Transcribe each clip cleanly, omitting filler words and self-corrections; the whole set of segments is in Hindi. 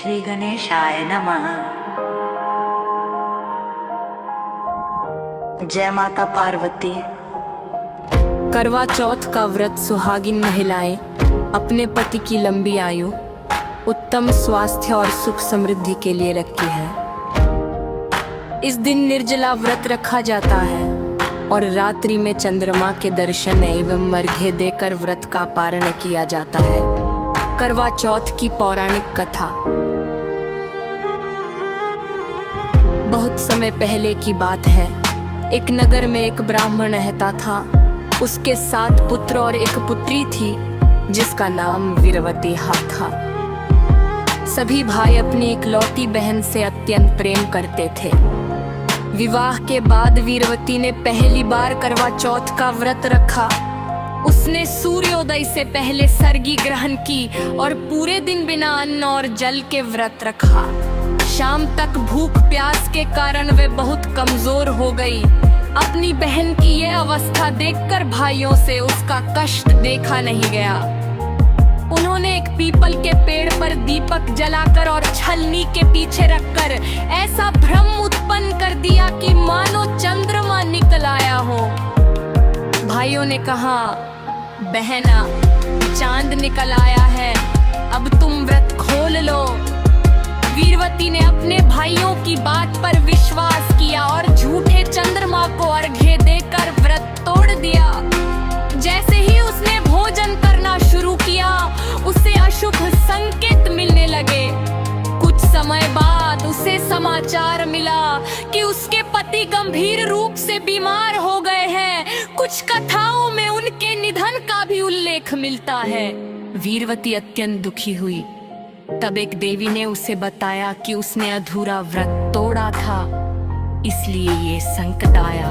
श्री गणेशाय नमः। जय माता पार्वती। करवा चौथ का व्रत सुहागिन महिलाएं अपने पति की लंबी आयु, उत्तम स्वास्थ्य और सुख समृद्धि के लिए रखती है। इस दिन निर्जला व्रत रखा जाता है और रात्रि में चंद्रमा के दर्शन एवं अर्घ्य देकर व्रत का पारण किया जाता है। करवा चौथ की पौराणिक कथा। बहुत समय पहले की बात है। एक नगर में एक ब्राह्मण रहता था। उसके 7 पुत्र और एक पुत्री थी जिसका नाम वीरवती था। सभी भाई अपनी इकलौती बहन से अत्यंत प्रेम करते थे। विवाह के बाद वीरवती ने पहली बार करवा चौथ का व्रत रखा। उसने सूर्योदय से पहले सर्गी ग्रहण की और पूरे दिन बिना अन्न और जल के व्रत रखा। शाम तक भूख प्यास के कारण वे बहुत कमजोर हो गई। अपनी बहन की यह अवस्था देखकर भाइयों से उसका कष्ट देखा नहीं गया। उन्होंने एक पीपल के पेड़ पर दीपक जलाकर और छलनी के पीछे रखकर ऐसा भ्रम उत्पन्न कर दिया कि मानो चंद्रमा निकल आया हो। भाइयों ने कहा, बहना, चांद निकल आया है, अब तुम व्रत खोल लो। वीरवती ने अपने भाइयों की बात पर विश्वास किया और झूठे चंद्रमा को अर्घ्य देकर व्रत तोड़ दिया। जैसे ही उसने भोजन करना शुरू किया, उसे अशुभ संकेत मिलने लगे। कुछ समय बाद उसे समाचार मिला कि उसके पति गंभीर रूप से बीमार हो गए हैं। कुछ कथाओं में उनके निधन का भी उल्लेख मिलता है। वीरवती अत्यंत दुखी हुई। तब एक देवी ने उसे बताया कि उसने अधूरा व्रत तोड़ा था, इसलिए ये संकट आया।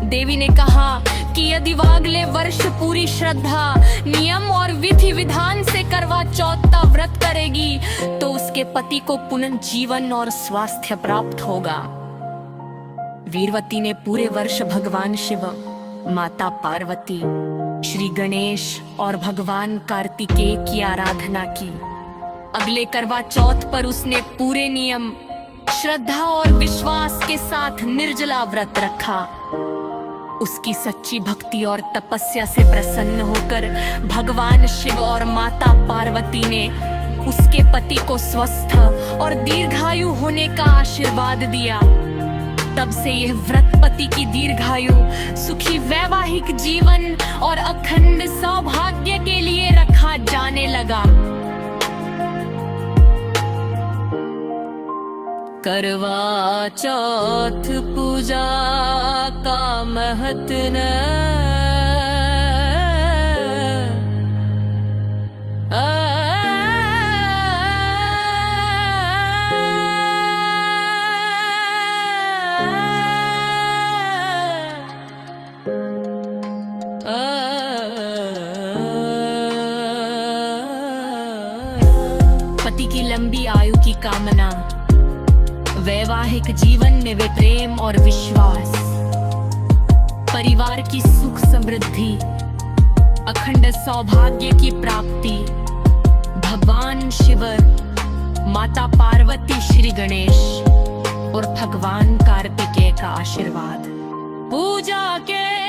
देवी ने कहा कि यदि वह अगले वर्ष पूरी श्रद्धा, नियम और विधि विधान से करवा चौथ का व्रत करेगी तो उसके पति को पुनर्जीवन और स्वास्थ्य प्राप्त होगा। वीरवती ने पूरे वर्ष भगवान शिव, माता पार्वती, श्री गणेश और भगवान कार्तिकेय की आराधना की। अगले करवा चौथ पर उसने पूरे नियम, श्रद्धा और विश्वास के साथ निर्जला व्रत रखा। उसकी सच्ची भक्ति और तपस्या से प्रसन्न होकर भगवान शिव और माता पार्वती ने उसके पति को स्वस्थ और दीर्घायु होने का आशीर्वाद दिया। तब से यह व्रत पति की दीर्घायु, सुखी वैवाहिक जीवन और अखंड सौभाग्य के लिए रखा जाने लगा। करवा चौथ पूजा का महत्व पति की लंबी आयु की कामना, वैवाहिक जीवन में वे प्रेम और विश्वास, परिवार की सुख समृद्धि, अखंड सौभाग्य की प्राप्ति, भगवान शिव, माता पार्वती, श्री गणेश और भगवान कार्तिकेय का आशीर्वाद। पूजा के